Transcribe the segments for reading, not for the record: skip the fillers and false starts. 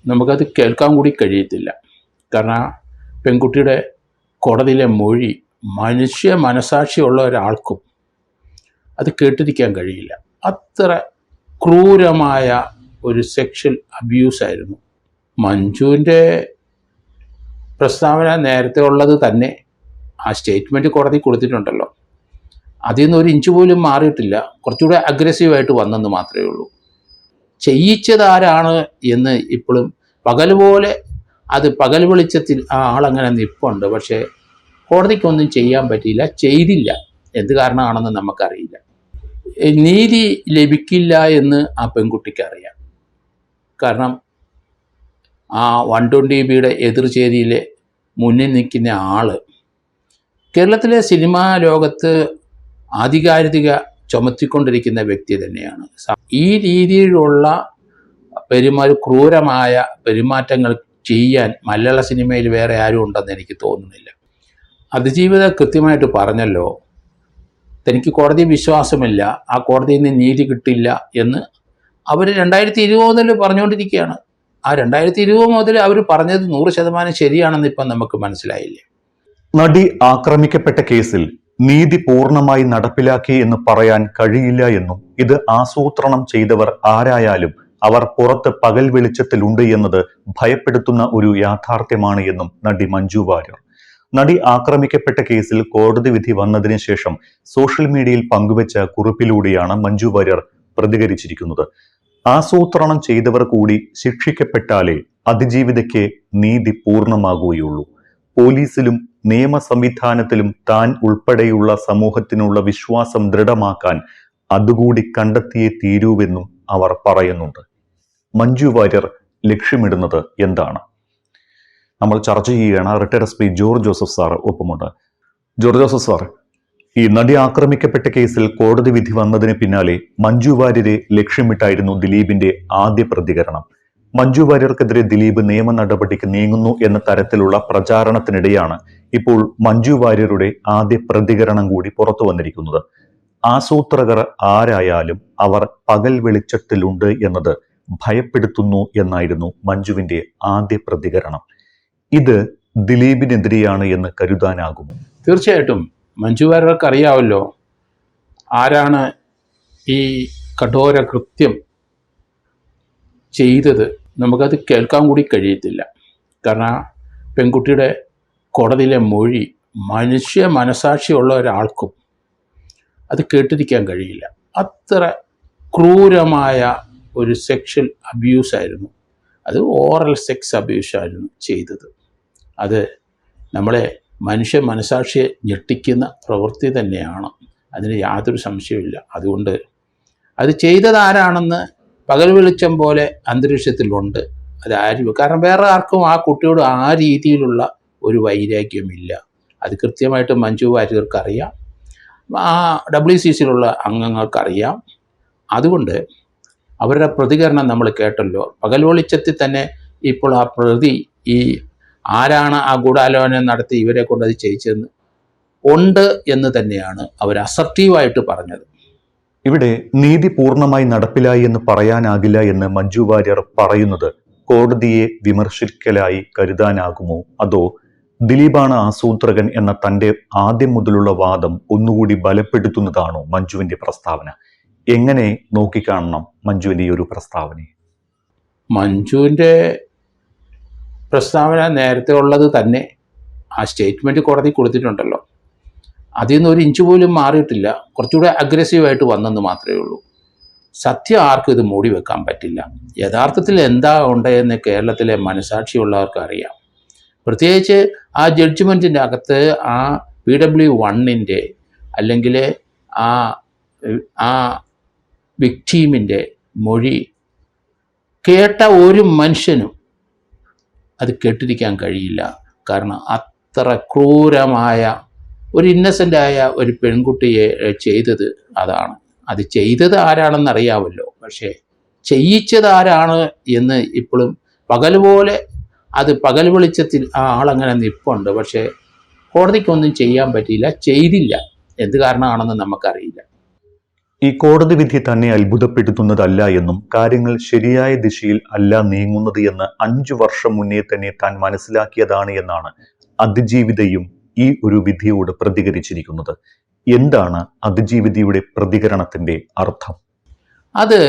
നമുക്കത് കേൾക്കാൻ കൂടി കഴിയത്തില്ല. കാരണം ആ പെൺകുട്ടിയുടെ കോടതിയിലെ മൊഴി മനസാക്ഷിയുള്ള ഒരാൾക്കും അത് കേട്ടിരിക്കാൻ കഴിയില്ല. അത്ര ക്രൂരമായ ഒരു സെക്ഷൽ അബ്യൂസായിരുന്നു. മഞ്ജുവിൻ്റെ പ്രസ്താവന നേരത്തെ ഉള്ളത് തന്നെ ആ സ്റ്റേറ്റ്മെൻറ്റ് കോടതി കൊടുത്തിട്ടുണ്ടല്ലോ, അതിൽ നിന്ന് ഒരു ഇഞ്ച് പോലും മാറിയിട്ടില്ല. കുറച്ചുകൂടെ അഗ്രസീവായിട്ട് വന്നെന്ന് മാത്രമേ ഉള്ളൂ. ചെയ്യിച്ചതാരാണ് എന്ന് ഇപ്പോഴും പകൽ വെളിച്ചത്തിൽ ആ ആളങ്ങനെ നിൽപ്പുണ്ട്. പക്ഷേ കോടതിക്കൊന്നും ചെയ്യാൻ പറ്റിയില്ല, ചെയ്തില്ല. എന്ത് കാരണമാണെന്ന് നമുക്കറിയില്ല. നീതി ലഭിക്കില്ല എന്ന് ആ പെൺകുട്ടിക്ക് അറിയാം. കാരണം ആ 120B എതിർചേരിയിലെ മുന്നിൽ നിൽക്കുന്ന ആള് കേരളത്തിലെ സിനിമാ ലോകത്ത് ആധികാരികത ചുമത്തിക്കൊണ്ടിരിക്കുന്ന വ്യക്തി തന്നെയാണ്. ഈ രീതിയിലുള്ള ക്രൂരമായ പെരുമാറ്റങ്ങൾ ചെയ്യാൻ മലയാള സിനിമയിൽ വേറെ ആരും ഉണ്ടെന്ന് എനിക്ക് തോന്നുന്നില്ല. അതിജീവിത കൃത്യമായിട്ട് പറഞ്ഞല്ലോ, തനിക്ക് കോടതി വിശ്വാസമില്ല, ആ കോടതിയിൽ നിന്ന് നീതി കിട്ടില്ല എന്ന് അവർ 2020 മുതൽ പറഞ്ഞുകൊണ്ടിരിക്കുകയാണ്. ആ 2020 മുതൽ അവർ പറഞ്ഞത് 100% ശരിയാണെന്ന് ഇപ്പം നമുക്ക് മനസ്സിലായില്ലേ. നടി ആക്രമിക്കപ്പെട്ട കേസിൽ നീതി പൂർണ്ണമായി നടപ്പിലാക്കി എന്ന് പറയാൻ കഴിയില്ല എന്നും ഇത് ആസൂത്രണം ചെയ്തവർ ആരായാലും അവർ പുറത്ത് പകൽ വെളിച്ചത്തിലുണ്ട് എന്നത് ഭയപ്പെടുത്തുന്ന ഒരു യാഥാർത്ഥ്യമാണ് എന്നും നടി മഞ്ജു വാര്യർ. നടി ആക്രമിക്കപ്പെട്ട കേസിൽ കോടതി വിധി വന്നതിന് ശേഷം സോഷ്യൽ മീഡിയയിൽ പങ്കുവച്ച കുറിപ്പിലൂടെയാണ് മഞ്ജു വാര്യർ പ്രതികരിച്ചിരിക്കുന്നത്. ആസൂത്രണം ചെയ്തവർ കൂടി ശിക്ഷിക്കപ്പെട്ടാലേ അതിജീവിതയ്ക്ക് നീതി പൂർണ്ണമാകുകയുള്ളൂ. പോലീസിലും നിയമ സംവിധാനത്തിലും താൻ ഉൾപ്പെടെയുള്ള സമൂഹത്തിനുള്ള വിശ്വാസം ദൃഢമാക്കാൻ അതുകൂടി കണ്ടെത്തിയേ തീരൂവെന്നും അവർ പറയുന്നുണ്ട്. മഞ്ജു വാര്യർ ലക്ഷ്യമിടുന്നത് എന്താണ്? നമ്മൾ ചർച്ച ചെയ്യുകയാണ്. Retired SP George Joseph sir ഒപ്പമുണ്ട്. ജോർജ് ജോസഫ് സാർ, ഈ നടി ആക്രമിക്കപ്പെട്ട കേസിൽ കോടതി വിധി വന്നതിന് പിന്നാലെ മഞ്ജു വാര്യരെ ലക്ഷ്യമിട്ടായിരുന്നു ദിലീപിന്റെ ആദ്യ പ്രതികരണം. മഞ്ജു വാര്യർക്കെതിരെ ദിലീപ് നിയമ നടപടിക്ക് നീങ്ങുന്നു എന്ന തരത്തിലുള്ള പ്രചാരണത്തിനിടെയാണ് ഇപ്പോൾ മഞ്ജു വാര്യരുടെ ആദ്യ പ്രതികരണം കൂടി പുറത്തു വന്നിരിക്കുന്നത്. ആസൂത്രകർ ആരായാലും അവർ പകൽ വെളിച്ചത്തിലുണ്ട് എന്നത് ഭയപ്പെടുത്തുന്നു എന്നായിരുന്നു മഞ്ജുവിന്റെ ആദ്യ പ്രതികരണം. ഇത് ദിലീപിനെതിരെയാണ് എന്ന് കരുതാനാകുമോ? തീർച്ചയായിട്ടും മഞ്ജു വാര്യർക്ക് അറിയാമല്ലോ ആരാണ് ഈ കഠോര കൃത്യം ചെയ്തത്. നമുക്കത് കേൾക്കാൻ കൂടി കഴിയത്തില്ല. കാരണം ആ പെൺകുട്ടിയുടെ കോടതിയിലെ മൊഴി മനസാക്ഷിയുള്ള ഒരാൾക്കും അത് കേട്ടിരിക്കാൻ കഴിയില്ല. അത്ര ക്രൂരമായ ഒരു സെക്ഷൽ അബ്യൂസായിരുന്നു. അത് ഓറൽ സെക്സ് അബ്യൂസായിരുന്നു ചെയ്തത്. അത് നമ്മളെ മനസാക്ഷിയെ ഞെട്ടിക്കുന്ന പ്രവൃത്തി തന്നെയാണ്, അതിന് യാതൊരു സംശയമില്ല. അതുകൊണ്ട് അത് ചെയ്തതാരാണെന്ന് പകൽ വെളിച്ചം പോലെ അന്തരീക്ഷത്തിലുണ്ട്. അതാരും, കാരണം വേറെ ആർക്കും ആ കുട്ടിയോട് ആ രീതിയിലുള്ള ഒരു വൈരാഗ്യമില്ല. അത് കൃത്യമായിട്ട് മഞ്ജു വാര്യർക്കറിയാം, ആ WCCയിലുള്ള അംഗങ്ങൾക്കറിയാം. അതുകൊണ്ട് അവരുടെ പ്രതികരണം നമ്മൾ കേട്ടല്ലോ. പകൽ വെളിച്ചത്തിൽ തന്നെ ഇപ്പോൾ ആ പ്രതി ഈ ആരാണ് ആ ഗൂഢാലോചന നടത്തി ഇവരെ കൊണ്ട് അത് ചെയ്യിച്ചതെന്ന് ഉണ്ട് എന്ന് തന്നെയാണ് അവർ അസർട്ടീവായിട്ട് പറഞ്ഞത്. ഇവിടെ നീതി പൂർണ്ണമായി നടപ്പിലായി എന്ന് പറയാനാകില്ല എന്ന് മഞ്ജു വാര്യർ പറയുന്നത് കോടതിയെ വിമർശിക്കലായി കരുതാനാകുമോ? അതോ ദിലീപാണ് ആസൂത്രകൻ എന്ന തന്റെ ആദ്യം മുതലുള്ള വാദം ഒന്നുകൂടി ബലപ്പെടുത്തുന്നതാണോ മഞ്ജുവിന്റെ പ്രസ്താവന? എങ്ങനെ നോക്കിക്കാണണം മഞ്ജുവിന്റെ ഈ ഒരു പ്രസ്താവനയെ? മഞ്ജുവിൻ്റെ പ്രസ്താവന നേരത്തെ ഉള്ളത് തന്നെ ആ സ്റ്റേറ്റ്മെൻറ്റ് കോടതി കൊടുത്തിട്ടുണ്ടല്ലോ, അതിൽ നിന്ന് ഒരു ഇഞ്ച് പോലും മാറിയിട്ടില്ല. കുറച്ചുകൂടെ അഗ്രസീവായിട്ട് വന്നെന്ന് മാത്രമേ ഉള്ളൂ. സത്യം ആർക്കും ഇത് മൂടി വെക്കാൻ പറ്റില്ല. യഥാർത്ഥത്തിൽ എന്താ ഉണ്ടെന്ന് കേരളത്തിലെ മനസാക്ഷിയുള്ളവർക്ക് അറിയാം. പ്രത്യേകിച്ച് ആ ജഡ്ജ്മെൻറ്റിൻ്റെ അകത്ത് ആ PW1 അല്ലെങ്കിൽ ആ വിക്ടീമിൻ്റെ മൊഴി കേട്ട ഒരു മനുഷ്യനും അത് കേട്ടിരിക്കാൻ കഴിയില്ല. കാരണം അത്ര ക്രൂരമായ ഒരു ഇന്നസെൻ്റായ ഒരു പെൺകുട്ടിയെ ചെയ്തത് അതാണ്. അത് ചെയ്തത് ആരാണെന്ന് അറിയാമല്ലോ, പക്ഷേ ചെയ്യിച്ചത് ആരാണ് എന്ന് ഇപ്പോഴും പകൽ വെളിച്ചത്തിൽ ആ ആളങ്ങനെ നിൽപ്പുണ്ട്. പക്ഷേ കോടതിക്കൊന്നും ചെയ്യാൻ പറ്റിയില്ല, ചെയ്തില്ല. എന്ത് കാരണമാണെന്ന് നമുക്കറിയില്ല. ഈ കോടതി വിധി തന്നെ അത്ഭുതപ്പെടുത്തുന്നതല്ല എന്നും കാര്യങ്ങൾ ശരിയായ ദിശയിൽ അല്ല നീങ്ങുന്നത് എന്ന് 5 വർഷം മുന്നേ തന്നെ താൻ മനസ്സിലാക്കിയതാണ് എന്നാണ് അതിജീവിതയും ഈ ഒരു വിധിയോട് പ്രതികരിച്ചിരിക്കുന്നത്. എന്താണ് അതിജീവിതയുടെ പ്രതികരണത്തിന്റെ അർത്ഥം? അത്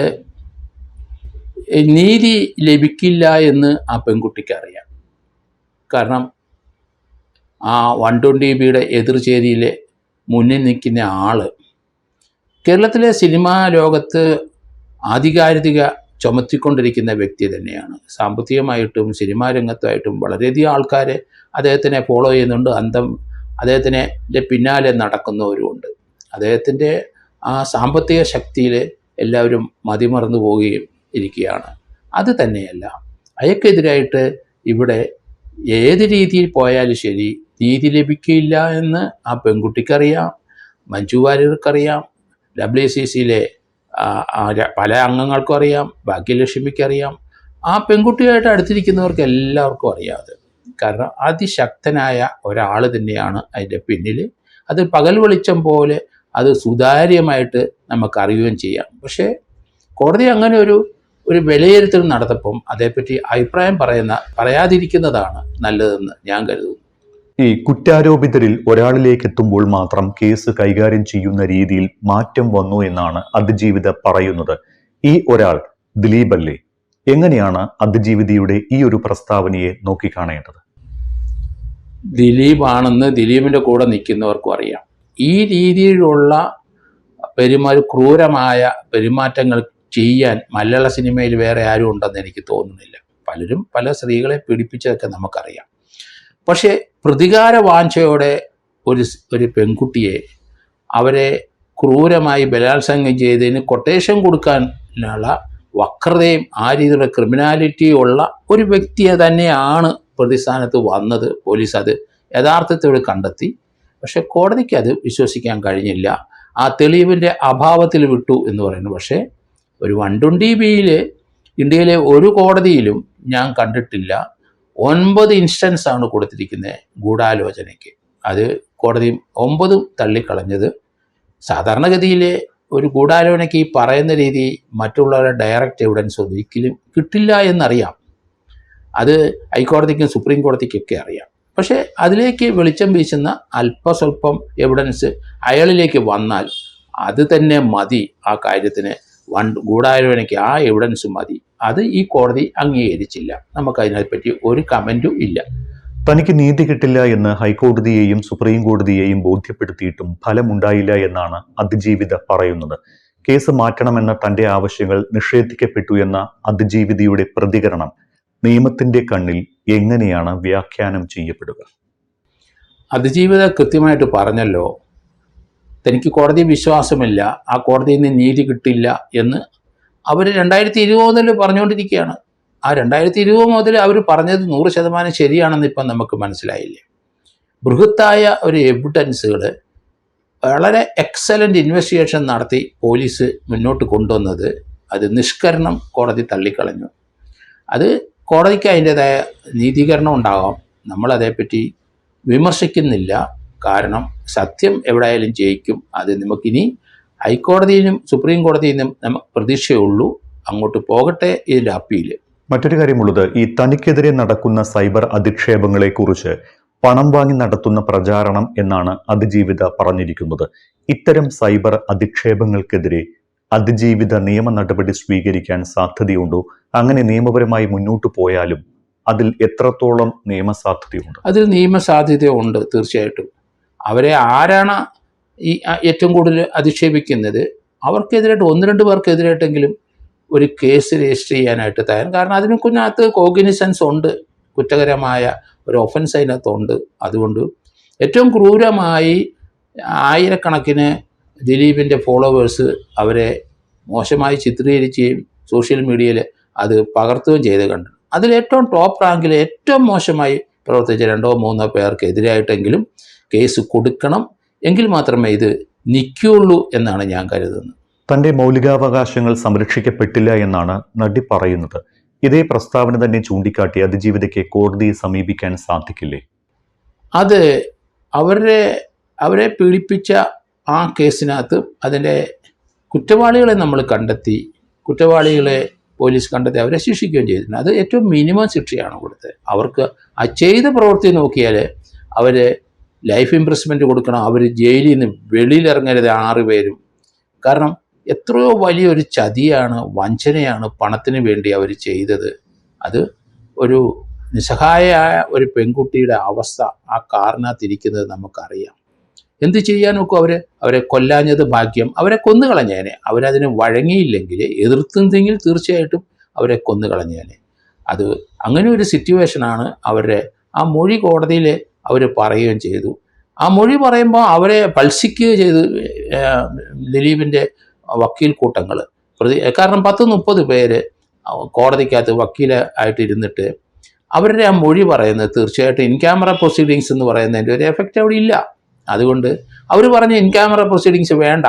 നീതി ലഭിക്കില്ല എന്ന് ആ പെൺകുട്ടിക്ക് അറിയാം. കാരണം ആ 120B എതിർചേരിയിലെ മുന്നിൽ നിൽക്കുന്ന ആള് കേരളത്തിലെ സിനിമാ ലോകത്ത് ആധികാരികത ചുമത്തിക്കൊണ്ടിരിക്കുന്ന വ്യക്തി തന്നെയാണ്. സാമ്പത്തികമായിട്ടും സിനിമാ രംഗത്തായിട്ടും വളരെയധികം ആൾക്കാർ അദ്ദേഹത്തിനെ ഫോളോ ചെയ്യുന്നുണ്ട്. അദ്ദേഹത്തിൻ്റെ പിന്നാലെ നടക്കുന്നവരുമുണ്ട്. അദ്ദേഹത്തിൻ്റെ ആ സാമ്പത്തിക ശക്തിയിൽ എല്ലാവരും മതിമറന്നു പോവുകയും ഇരിക്കുകയാണ്. അത് തന്നെയല്ല, അയാൾക്കെതിരായിട്ട് ഇവിടെ ഏത് രീതിയിൽ പോയാലും ശരി നീതി ലഭിക്കില്ല എന്ന് ആ പെൺകുട്ടിക്കറിയാം, മഞ്ജു വാര്യർക്കറിയാം, WCCയിലെ പല അംഗങ്ങൾക്കും അറിയാം, ഭാഗ്യലക്ഷ്മിക്കറിയാം, ആ പെൺകുട്ടിയായിട്ട് അടുത്തിരിക്കുന്നവർക്ക് എല്ലാവർക്കും അറിയാതെ. കാരണം അതിശക്തനായ ഒരാൾ തന്നെയാണ് അതിൻ്റെ പിന്നിൽ. അത് പകൽ വെളിച്ചം പോലെ അത് സുതാര്യമായിട്ട് നമുക്കറിയുകയും ചെയ്യാം. പക്ഷേ കോടതി അങ്ങനെ ഒരു വിലയിരുത്തൽ നടത്തപ്പം അതേപ്പറ്റി അഭിപ്രായം പറയാതിരിക്കുന്നതാണ് നല്ലതെന്ന് ഞാൻ കരുതുന്നു. ഈ കുറ്റാരോപിതരിൽ ഒരാളിലേക്ക് എത്തുമ്പോൾ മാത്രം കേസ് കൈകാര്യം ചെയ്യുന്ന രീതിയിൽ മാറ്റം വന്നു എന്നാണ് അതിജീവിത പറയുന്നത്. ഈ ഒരാൾ ദിലീപ് അല്ലേ? എങ്ങനെയാണ് അതിജീവിതയുടെ ഈ ഒരു പ്രസ്താവനയെ നോക്കിക്കാണേണ്ടത്? ദിലീപാണെന്ന് ദിലീപിൻ്റെ കൂടെ നിൽക്കുന്നവർക്കും അറിയാം. ഈ രീതിയിലുള്ള ക്രൂരമായ പെരുമാറ്റങ്ങൾ ചെയ്യാൻ മലയാള സിനിമയിൽ വേറെ ആരും ഉണ്ടെന്ന് എനിക്ക് തോന്നുന്നില്ല. പലരും പല സ്ത്രീകളെ പീഡിപ്പിച്ചതൊക്കെ നമുക്കറിയാം. പക്ഷേ പ്രതികാര വാഞ്ചയോടെ ഒരു പെൺകുട്ടിയെ അവരെ ക്രൂരമായി ബലാത്സംഗം ചെയ്തതിന് കൊട്ടേഷൻ കൊടുക്കാനുള്ള വക്രതയും ആ രീതിയിലുള്ള ക്രിമിനാലിറ്റി ഉള്ള ഒരു വ്യക്തിയെ തന്നെയാണ് പ്രതിസ്ഥാനത്ത് വന്നത്. പോലീസ് അത് യഥാർത്ഥത്തോട് കണ്ടെത്തി. പക്ഷെ കോടതിക്ക് അത് വിശ്വസിക്കാൻ കഴിഞ്ഞില്ല. ആ തെളിവിൻ്റെ അഭാവത്തിൽ വിട്ടു എന്ന് പറയുന്നു. പക്ഷേ ഒരു 120B ഇന്ത്യയിലെ ഒരു കോടതിയിലും ഞാൻ കണ്ടിട്ടില്ല 9 ഇൻസ്റ്റൻസ് ആണ് കൊടുത്തിരിക്കുന്നത് ഗൂഢാലോചനയ്ക്ക്. അത് കോടതി 9 തള്ളിക്കളഞ്ഞത്. സാധാരണഗതിയിൽ ഒരു ഗൂഢാലോചനയ്ക്ക് ഈ പറയുന്ന രീതി മറ്റുള്ളവരുടെ ഡയറക്റ്റ് എവിഡൻസ് ഒരിക്കലും കിട്ടില്ല എന്നറിയാം. അത് ഹൈക്കോടതിക്കും സുപ്രീം കോടതിക്കൊക്കെ അറിയാം. പക്ഷേ അതിലേക്ക് വെളിച്ചം വീശുന്ന അല്പസ്വല്പം എവിഡൻസ് അയാളിലേക്ക് വന്നാൽ അത് തന്നെ മതി. ആ കാര്യത്തിന് ഗൂഢാലോചനയ്ക്ക് ആ എവിഡൻസ് മതി. അത് ഈ കോടതി അംഗീകരിച്ചില്ല. നമുക്കതിനെപ്പറ്റി ഒരു കമൻറ്റും ഇല്ല. തനിക്ക് നീതി കിട്ടില്ല എന്ന് ഹൈക്കോടതിയെയും സുപ്രീം കോടതിയെയും ബോധ്യപ്പെടുത്തിയിട്ടും ഫലമുണ്ടായില്ല എന്നാണ് അതിജീവിത പറയുന്നത്. കേസ് മാറ്റണമെന്ന തന്റെ ആവശ്യങ്ങൾ നിഷേധിക്കപ്പെട്ടു എന്ന അതിജീവിതയുടെ പ്രതികരണം നിയമത്തിന്റെ കണ്ണിൽ എങ്ങനെയാണ് വ്യാഖ്യാനം ചെയ്യപ്പെടുക? അതിജീവിത കൃത്യമായിട്ട് പറഞ്ഞല്ലോ, തനിക്ക് കോടതി വിശ്വാസമില്ല, ആ കോടതിയിൽ നിന്ന് നീതി കിട്ടില്ല എന്ന് അവർ 2020 മുതൽ പറഞ്ഞുകൊണ്ടിരിക്കുകയാണ്. ആ 2020 മുതൽ അവർ പറഞ്ഞത് 100% ശരിയാണെന്ന് ഇപ്പം നമുക്ക് മനസ്സിലായില്ലേ. ബൃഹത്തായ ഒരു എവിഡൻസുകൾ വളരെ എക്സലൻ്റ് ഇൻവെസ്റ്റിഗേഷൻ നടത്തി പോലീസ് മുന്നോട്ട് കൊണ്ടുവന്നത് അത് നിഷ്കരണം കോടതി തള്ളിക്കളഞ്ഞു. അത് കോടതിക്ക് അതിൻ്റേതായ നീതീകരണം ഉണ്ടാകാം. നമ്മളതേപ്പറ്റി വിമർശിക്കുന്നില്ല. കാരണം സത്യം എവിടെയായാലും ജയിക്കും. അത് നമുക്കിനി ഹൈക്കോടതിയിലും സുപ്രീം കോടതിയിലും നമുക്ക് പ്രതീക്ഷയുള്ളൂ. അങ്ങോട്ട് പോകട്ടെ ഇതിൻ്റെ അപ്പീല്. മറ്റൊരു കാര്യമുള്ളത്, ഈ തനിക്കെതിരെ നടക്കുന്ന സൈബർ അധിക്ഷേപങ്ങളെക്കുറിച്ച് പണം വാങ്ങി നടത്തുന്ന പ്രചാരണം എന്നാണ് അതിജീവിത പറഞ്ഞിരിക്കുന്നത്. ഇത്തരം സൈബർ അധിക്ഷേപങ്ങൾക്കെതിരെ അതിജീവിത നിയമ നടപടി സ്വീകരിക്കാൻ സാധ്യതയുണ്ടോ? അങ്ങനെ നിയമപരമായി മുന്നോട്ട് പോയാലും അതിൽ എത്രത്തോളം നിയമസാധ്യതയുണ്ട്? അതിൽ നിയമസാധ്യതയുണ്ട് തീർച്ചയായിട്ടും. അവരെ ആരാണ് ഈ ഏറ്റവും കൂടുതൽ അധിക്ഷേപിക്കുന്നത് അവർക്കെതിരായിട്ട് 1-2 പേർക്കെതിരായിട്ടെങ്കിലും ഒരു കേസ് രജിസ്റ്റർ ചെയ്യാനായിട്ട് തയ്യാറും. കാരണം അതിനകത്ത് കോഗ്നിസൻസ് ഉണ്ട്, കുറ്റകരമായ ഒരു ഒഫൻസ് അതിനകത്തുണ്ട്. അതുകൊണ്ട് ഏറ്റവും ക്രൂരമായി ആയിരക്കണക്കിന് ദിലീപിൻ്റെ ഫോളോവേഴ്സ് അവരെ മോശമായി ചിത്രീകരിക്കുകയും സോഷ്യൽ മീഡിയയിൽ അത് പകർത്തുകയും ചെയ്ത് കണ്ടു. അതിലേറ്റവും ടോപ്പ് റാങ്കിൽ ഏറ്റവും മോശമായി പ്രവർത്തിച്ച 2-3 പേർക്കെതിരായിട്ടെങ്കിലും കേസ് കൊടുക്കണം. എങ്കിൽ മാത്രമേ ഇത് നിൽക്കുകയുള്ളൂ എന്നാണ് ഞാൻ കരുതുന്നത്. തന്റെ മൗലികാവകാശങ്ങൾ സംരക്ഷിക്കപ്പെട്ടില്ല എന്നാണ് നടി പറയുന്നത്. ഇതേ പ്രസ്താവന തന്നെ ചൂണ്ടിക്കാട്ടി അതിജീവിതയ്ക്ക് കോടതിയെ സമീപിക്കാൻ സാധിക്കില്ലേ? അത് അവരെ പീഡിപ്പിച്ച ആ കേസിനകത്ത് അതിൻ്റെ കുറ്റവാളികളെ നമ്മൾ കണ്ടെത്തി, കുറ്റവാളികളെ പോലീസ് കണ്ടെത്തി അവരെ ശിക്ഷിക്കുകയും ചെയ്തിട്ടുണ്ട്. അത് ഏറ്റവും മിനിമം ശിക്ഷയാണ് കൊടുത്തത്. അവർക്ക് ആ ചെയ്ത പ്രവൃത്തി നോക്കിയാൽ അവർ ലൈഫ് ഇംപ്രസ്മെൻറ്റ് കൊടുക്കണം, അവർ ജയിലിൽ നിന്ന് വെളിയിലിറങ്ങരുത് 6 പേരും. കാരണം എത്രയോ വലിയൊരു ചതിയാണ്, വഞ്ചനയാണ് പണത്തിന് വേണ്ടി അവർ ചെയ്തത്. അത് ഒരു നിസ്സഹായയായ ഒരു പെൺകുട്ടിയുടെ അവസ്ഥ ആ കാറിനകത്തിരിക്കുന്നത് നമുക്കറിയാം. എന്ത് ചെയ്യാനൊക്കെ അവരെ കൊല്ലാഞ്ഞത് ഭാഗ്യം. അവരെ കൊന്നുകളഞ്ഞേനെ. അവരതിന് വഴങ്ങിയില്ലെങ്കിൽ, എതിർത്തുന്നെങ്കിൽ തീർച്ചയായിട്ടും അവരെ കൊന്നുകളഞ്ഞേനെ. അത് അങ്ങനെ ഒരു സിറ്റുവേഷനാണ് അവരുടെ ആ മൊഴി കോടതിയിൽ അവർ പറയുകയും ചെയ്തു. ആ മൊഴി പറയുമ്പോൾ അവരെ പൾസിക്കുകയും ചെയ്തു ദിലീപിൻ്റെ വക്കീൽ കൂട്ടങ്ങൾ. കാരണം 10-30 പേര് കോടതിക്കകത്ത് വക്കീലായിട്ടിരുന്നിട്ട് അവരുടെ ആ മൊഴി പറയുന്നത് തീർച്ചയായിട്ടും ഇൻ ക്യാമറ പ്രൊസീഡിങ്സ് എന്ന് പറയുന്നതിൻ്റെ ഒരു എഫക്റ്റ് അവിടെ ഇല്ല. അതുകൊണ്ട് അവർ പറഞ്ഞ് ഇൻ ക്യാമറ പ്രൊസീഡിങ്സ് വേണ്ട,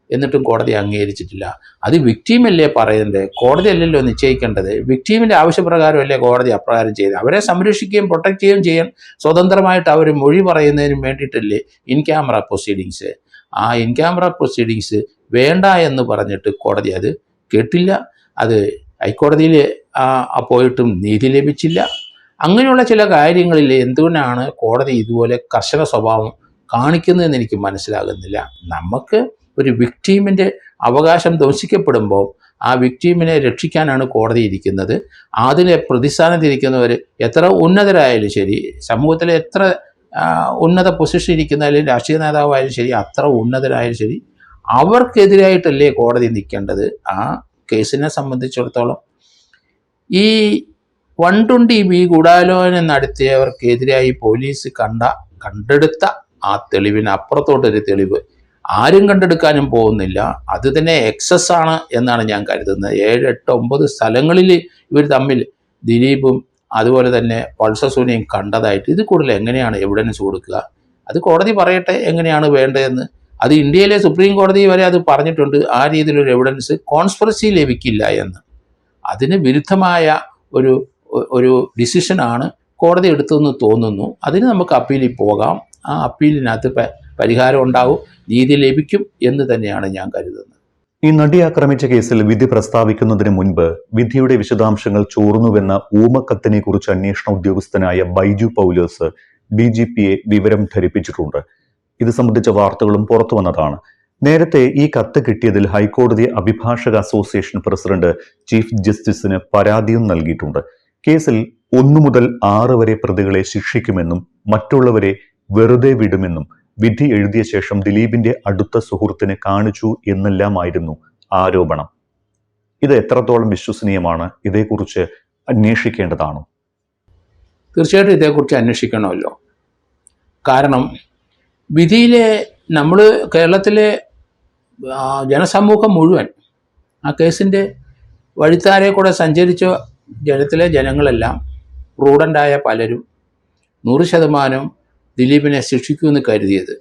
എന്നിട്ടും കോടതി അംഗീകരിച്ചിട്ടില്ല. അത് വിക്ടീമല്ലേ പറയേണ്ടത്, കോടതി അല്ലല്ലോ നിശ്ചയിക്കേണ്ടത്. വിക്ടീമിൻ്റെ ആവശ്യപ്രകാരമല്ലേ കോടതി അപ്രകാരം ചെയ്തത്. അവരെ സംരക്ഷിക്കുകയും പ്രൊട്ടക്റ്റ് ചെയ്യുകയും ചെയ്യാൻ സ്വതന്ത്രമായിട്ട് അവർ മൊഴി പറയുന്നതിന് വേണ്ടിയിട്ടല്ലേ ഇൻ ക്യാമറ പ്രൊസീഡിങ്സ്. ആ ഇൻ ക്യാമറ പ്രൊസീഡിങ്സ് വേണ്ട എന്ന് പറഞ്ഞിട്ട് കോടതി അത് കേട്ടില്ല. അത് ഹൈക്കോടതിയിൽ പോയിട്ടും നീതി ലഭിച്ചില്ല. അങ്ങനെയുള്ള ചില കാര്യങ്ങളിൽ എന്തുകൊണ്ടാണ് കോടതി ഇതുപോലെ കർശന സ്വഭാവം കാണിക്കുന്നതെന്ന് എനിക്ക് മനസ്സിലാകുന്നില്ല. നമുക്ക് ഒരു വിക്ടീമിൻ്റെ അവകാശം ധ്വംസിക്കപ്പെടുമ്പോൾ ആ വിക്ടീമിനെ രക്ഷിക്കാനാണ് കോടതി ഇരിക്കുന്നത്. അതിലെ പ്രതിസ്ഥാനത്തിരിക്കുന്നവർ എത്ര ഉന്നതരായാലും ശരി, സമൂഹത്തിലെ എത്ര ഉന്നത പൊസിഷൻ ഇരിക്കുന്നതിലും രാഷ്ട്രീയ നേതാവായാലും ശരി, അത്ര ഉന്നതരായാലും ശരി, അവർക്കെതിരായിട്ടല്ലേ കോടതി നിൽക്കേണ്ടത്. ആ കേസിനെ സംബന്ധിച്ചിടത്തോളം ഈ 120B ഗൂഢാലോചന നടത്തിയവർക്കെതിരായി പോലീസ് കണ്ടെടുത്ത ആ തെളിവിന് അപ്പുറത്തോട്ടൊരു തെളിവ് ആരും കണ്ടെടുക്കാനും പോകുന്നില്ല. അത് തന്നെ എക്സസ് ആണ് എന്നാണ് ഞാൻ കരുതുന്നത്. 7, 8, 9 സ്ഥലങ്ങളിൽ ഇവർ തമ്മിൽ ദിലീപും അതുപോലെ തന്നെ പൾസസൂനെയും കണ്ടതായിട്ട് ഇത് കൂടുതൽ എങ്ങനെയാണ് എവിഡൻസ് കൊടുക്കുക? അത് കോടതി പറയട്ടെ എങ്ങനെയാണ് വേണ്ടതെന്ന്. അത് ഇന്ത്യയിലെ സുപ്രീം കോടതി വരെ അത് പറഞ്ഞിട്ടുണ്ട്. ആ രീതിയിലൊരു എവിഡൻസ് കോൺസ്പിറസി ലഭിക്കില്ല എന്ന്. അതിന് വിരുദ്ധമായ ഒരു ഡിസിഷനാണ് കോടതി എടുത്തതെന്ന് തോന്നുന്നു. അതിന് നമുക്ക് അപ്പീലിൽ പോകാം. ആ അപ്പീലിനകത്ത് പരിഹാരം ഉണ്ടാവും, നീതി ലഭിക്കും എന്ന് തന്നെയാണ് ഞാൻ കരുതുന്നത്. ഈ നടി ആക്രമിച്ച കേസിൽ വിധി പ്രസ്താവിക്കുന്നതിന് മുൻപ് വിധിയുടെ വിശദാംശങ്ങൾ ചോർന്നുവെന്ന ഊമക്കത്തിനെ കുറിച്ച് അന്വേഷണ ഉദ്യോഗസ്ഥനായ ബൈജു പൗലോസ് DGPയെ വിവരം ധരിപ്പിച്ചിട്ടുണ്ട്. ഇത് സംബന്ധിച്ച വാർത്തകളും പുറത്തു വന്നതാണ്. നേരത്തെ ഈ കത്ത് കിട്ടിയതിൽ ഹൈക്കോടതി അഭിഭാഷക അസോസിയേഷൻ പ്രസിഡന്റ് ചീഫ് ജസ്റ്റിസിന് പരാതിയും നൽകിയിട്ടുണ്ട്. കേസിൽ 1 മുതൽ 6 വരെ പ്രതികളെ ശിക്ഷിക്കുമെന്നും മറ്റുള്ളവരെ വെറുതെ വിടുമെന്നും വിധി എഴുതിയ ശേഷം ദിലീപിന്റെ അടുത്ത സുഹൃത്തിന് കാണിച്ചു എന്നെല്ലാമായിരുന്നു ആരോപണം. ഇത് എത്രത്തോളം വിശ്വസനീയമാണ്? ഇതേക്കുറിച്ച് അന്വേഷിക്കേണ്ടതാണോ? തീർച്ചയായിട്ടും ഇതേക്കുറിച്ച് അന്വേഷിക്കണമല്ലോ. കാരണം വിധിയിലെ നമ്മൾ കേരളത്തിലെ ജനസമൂഹം മുഴുവൻ ആ കേസിൻ്റെ വഴിത്താരെ കൂടെ സഞ്ചരിച്ച ജനങ്ങളെല്ലാം പ്രൂഡൻ്റായ പലരും 100% ദിലീപിനെ ശിക്ഷിക്കുമെന്ന് കരുതിയത്.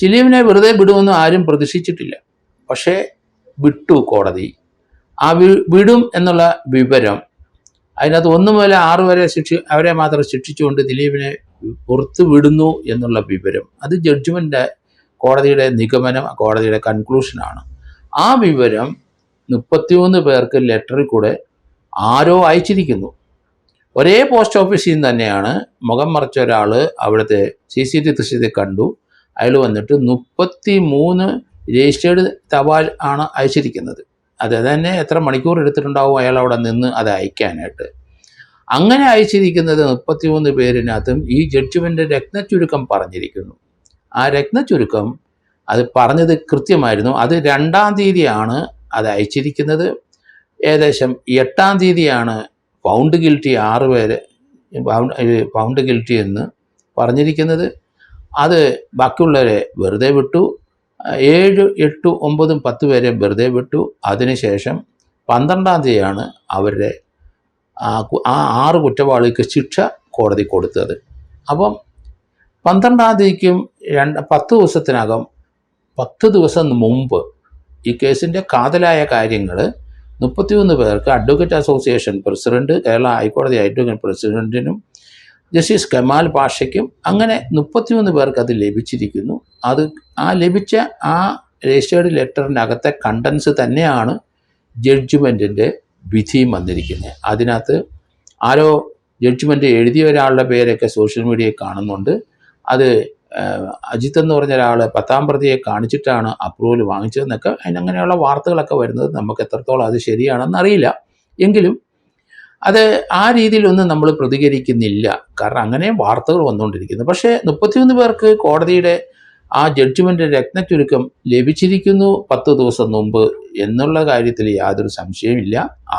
ദിലീപിനെ വെറുതെ വിടുമെന്ന് ആരും പ്രതീക്ഷിച്ചിട്ടില്ല. പക്ഷേ വിട്ടു കോടതി. ആ വിടും എന്നുള്ള വിവരം അതിനകത്ത് 1 മുതൽ 6 വരെ അവരെ മാത്രം ശിക്ഷിച്ചുകൊണ്ട് ദിലീപിനെ പുറത്ത് വിടുന്നു എന്നുള്ള വിവരം, അത് ജഡ്ജ്മെൻ്റ് കോടതിയുടെ നിഗമനം, കോടതിയുടെ കൺക്ലൂഷനാണ്. ആ വിവരം 33 പേർക്ക് ലെറ്ററിൽ കൂടെ ആരോ അയച്ചിരിക്കുന്നു. ഒരേ പോസ്റ്റ് ഓഫീസിൽ നിന്ന് തന്നെയാണ് മുഖം മറച്ച ഒരാൾ അവിടുത്തെ CCTV ദൃശ്യത്തിൽ കണ്ടു. അയാൾ വന്നിട്ട് 33 രജിസ്റ്റേർഡ് തപാൽ ആണ് അയച്ചിരിക്കുന്നത്. അത് തന്നെ എത്ര മണിക്കൂർ എടുത്തിട്ടുണ്ടാവും അയാൾ അവിടെ നിന്ന് അത് അയക്കാനായിട്ട്. അങ്ങനെ അയച്ചിരിക്കുന്നത് 33 പേരിനകത്തും ഈ ജഡ്ജ്മെൻ്റ് രത്നച്ചുരുക്കം പറഞ്ഞിരിക്കുന്നു. ആ രത്നച്ചുരുക്കം അത് പറഞ്ഞത് കൃത്യമായിരുന്നു. അത് 2-ാം തീയതിയാണ് അത് അയച്ചിരിക്കുന്നത്. ഏകദേശം 8-ാം തീയതിയാണ് ഫൗണ്ട് ഗിൽറ്റി 6 പേര് ഫൗണ്ട് ഗിൽറ്റി എന്ന് പറഞ്ഞിരിക്കുന്നത്. അത് ബാക്കിയുള്ളവരെ വെറുതെ വിട്ടു. 7, 8, 9, 10 പേരെ വെറുതെ വിട്ടു. അതിനുശേഷം 12-ാം തീയതിയാണ് അവരുടെ ആ 6 കുറ്റവാളികൾക്ക് ശിക്ഷ കോടതി കൊടുത്തത്. അപ്പം 12-ാം തീയതിക്കും 10 ദിവസത്തിനകം 10 ദിവസം മുമ്പ് ഈ കേസിൻ്റെ കാതലായ കാര്യങ്ങൾ 33 പേർക്ക് അഡ്വക്കേറ്റ് അസോസിയേഷൻ പ്രസിഡന്റ്, കേരള ഹൈക്കോടതി അഡ്വക്കേറ്റ് പ്രസിഡന്റിനും ജസ്റ്റിസ് കമാൽ പാഷയ്ക്കും അങ്ങനെ 33 പേർക്ക് അത് ലഭിച്ചിരിക്കുന്നു. അത് ലഭിച്ച ആ രജിസ്റ്റേർഡ് ലെറ്ററിനകത്തെ കണ്ടൻസ് തന്നെയാണ് ജഡ്ജ്മെൻറ്റിൻ്റെ വിധിയും വന്നിരിക്കുന്നത്. അതിനകത്ത് ആരോ ജഡ്ജ്മെൻറ്റ് എഴുതിയ ഒരാളുടെ പേരൊക്കെ സോഷ്യൽ മീഡിയയിൽ കാണുന്നുണ്ട്. അത് അജിത്ത് എന്ന് പറഞ്ഞ ഒരാൾ 10ാം പ്രതിയെ കാണിച്ചിട്ടാണ് അപ്രൂവൽ വാങ്ങിച്ചതെന്നൊക്കെ അങ്ങനെയുള്ള വാർത്തകളൊക്കെ വരുന്നത്. നമുക്ക് എത്രത്തോളം അത് ശരിയാണെന്ന് അറിയില്ല. എങ്കിലും അത് ആ രീതിയിലൊന്നും നമ്മൾ പ്രതികരിക്കുന്നില്ല. കാരണം അങ്ങനെ വാർത്തകൾ വന്നുകൊണ്ടിരിക്കുന്നു. പക്ഷേ 31 പേർക്ക് കോടതിയുടെ ആ ജഡ്ജ്മെൻറ്റ് രത്നച്ചുരുക്കം ലഭിച്ചിരിക്കുന്നു 10 ദിവസം മുമ്പ് എന്നുള്ള കാര്യത്തിൽ യാതൊരു സംശയമില്ല. ആ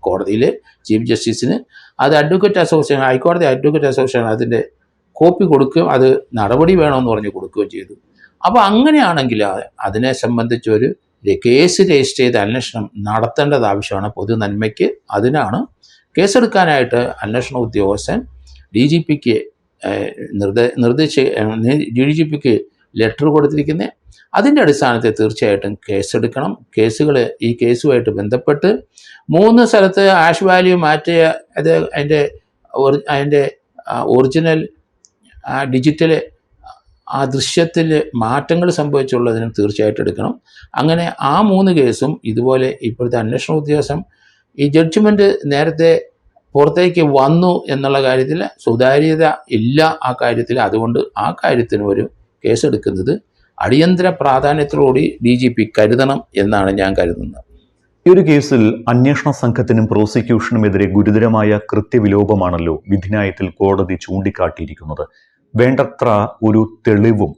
കോടതിയിൽ ചീഫ് ജസ്റ്റിസിന് അത് അഡ്വക്കേറ്റ് അസോസിയേഷൻ, ഹൈക്കോടതി അഡ്വക്കേറ്റ് അസോസിയേഷൻ അതിൻ്റെ കോപ്പി കൊടുക്കുകയും അത് നടപടി വേണമെന്ന് പറഞ്ഞ് കൊടുക്കുകയും ചെയ്തു. അപ്പോൾ അങ്ങനെയാണെങ്കിൽ അതിനെ സംബന്ധിച്ചൊരു കേസ് രജിസ്റ്റർ ചെയ്ത് അന്വേഷണം നടത്തേണ്ടത് ആവശ്യമാണ് പൊതു നന്മയ്ക്ക്. അതിനാണ് കേസെടുക്കാനായിട്ട് അന്വേഷണ ഉദ്യോഗസ്ഥൻ DGPക്ക് DGPക്ക് ലെറ്റർ കൊടുത്തിരിക്കുന്നത്. അതിൻ്റെ അടിസ്ഥാനത്തിൽ തീർച്ചയായിട്ടും കേസെടുക്കണം. ഈ കേസുമായിട്ട് ബന്ധപ്പെട്ട് 3 സ്ഥലത്ത് ആഷ് വാല്യൂ മാറ്റിയ അത് അതിൻ്റെ ഒറിജിനൽ ഡിജിറ്റൽ ആ ദൃശ്യത്തിൽ മാറ്റങ്ങൾ സംഭവിച്ചുള്ളതിനും തീർച്ചയായിട്ടും എടുക്കണം. അങ്ങനെ ആ 3 കേസും ഇതുപോലെ ഇപ്പോഴത്തെ അന്വേഷണ ഉദ്യോഗസ്ഥൻ ഈ ജഡ്ജ്മെൻറ്റ് നേരത്തെ പുറത്തേക്ക് വന്നു എന്നുള്ള കാര്യത്തിൽ സുതാര്യത ഇല്ല ആ കാര്യത്തിൽ. അതുകൊണ്ട് ആ കാര്യത്തിന് ഒരു കേസെടുക്കുന്നത് അടിയന്തര പ്രാധാന്യത്തോടുകൂടി DGP കരുതണം എന്നാണ് ഞാൻ കരുതുന്നത്. ഈ ഒരു കേസിൽ അന്വേഷണ സംഘത്തിനും പ്രോസിക്യൂഷനുമെതിരെ ഗുരുതരമായ കൃത്യവിലോപമാണല്ലോ വിധിന്യായത്തിൽ കോടതി ചൂണ്ടിക്കാട്ടിയിരിക്കുന്നത്. വേണ്ടത്ര ഒരു തെളിവും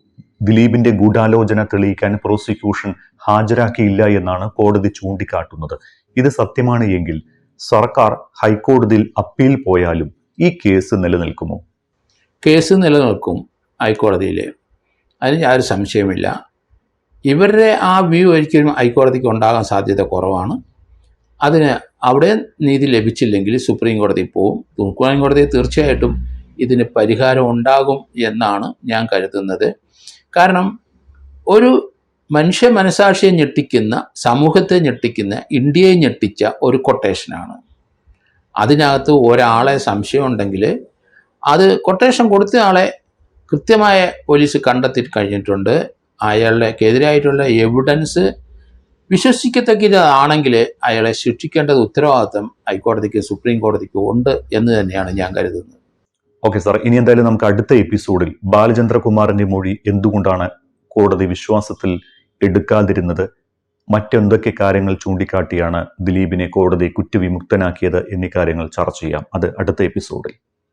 ദിലീപിന്റെ ഗൂഢാലോചന തെളിയിക്കാൻ പ്രോസിക്യൂഷൻ ഹാജരാക്കിയില്ല എന്നാണ് കോടതി ചൂണ്ടിക്കാട്ടുന്നത്. ഇത് സത്യമാണ് എങ്കിൽ സർക്കാർ ഹൈക്കോടതിയിൽ അപ്പീൽ പോയാലും ഈ കേസ് നിലനിൽക്കുമോ? കേസ് നിലനിൽക്കും ഹൈക്കോടതിയിൽ, അതിന് യാതൊരു സംശയമില്ല. ഇവരുടെ ആ വ്യൂ ഒരിക്കലും ഹൈക്കോടതിക്ക് ഉണ്ടാകാൻ സാധ്യത കുറവാണ്. അതിന് അവിടെ നീതി ലഭിച്ചില്ലെങ്കിൽ സുപ്രീം കോടതി പോവും. സുപ്രീം കോടതി തീർച്ചയായിട്ടും ഇതിന് പരിഹാരം ഉണ്ടാകും എന്നാണ് ഞാൻ കരുതുന്നത്. കാരണം ഒരു മനുഷ്യ മനസാക്ഷിയെ ഞെട്ടിക്കുന്ന, സമൂഹത്തെ ഞെട്ടിക്കുന്ന, ഇന്ത്യയെ ഞെട്ടിച്ച ഒരു കൊട്ടേഷനാണ്. അതിനകത്ത് ഒരാളെ സംശയം ഉണ്ടെങ്കിൽ അത് കൊട്ടേഷൻ കൊടുത്ത ആളെ കൃത്യമായ പോലീസ് കണ്ടെത്തി കഴിഞ്ഞിട്ടുണ്ട്. അയാളുടെക്കെതിരായിട്ടുള്ള എവിഡൻസ് വിശ്വസിക്കത്തക്കതാണെങ്കിൽ അയാളെ ശിക്ഷിക്കേണ്ടത് ഉത്തരവാദിത്വം ഹൈക്കോടതിക്ക് സുപ്രീം കോടതിക്ക് ഉണ്ട് എന്ന് തന്നെയാണ് ഞാൻ കരുതുന്നത്. ഓക്കെ സാർ, ഇനി എന്തായാലും നമുക്ക് അടുത്ത എപ്പിസോഡിൽ ബാലചന്ദ്രകുമാറിന്റെ മൊഴി എന്തുകൊണ്ടാണ് കോടതി വിശ്വാസത്തിൽ എടുക്കാതിരുന്നത്, മറ്റെന്തൊക്കെ കാര്യങ്ങൾ ചൂണ്ടിക്കാട്ടിയാണ് ദിലീപിനെ കോടതി കുറ്റവിമുക്തനാക്കിയത് എന്നീ കാര്യങ്ങൾ ചർച്ച ചെയ്യാം. അത് അടുത്ത എപ്പിസോഡിൽ.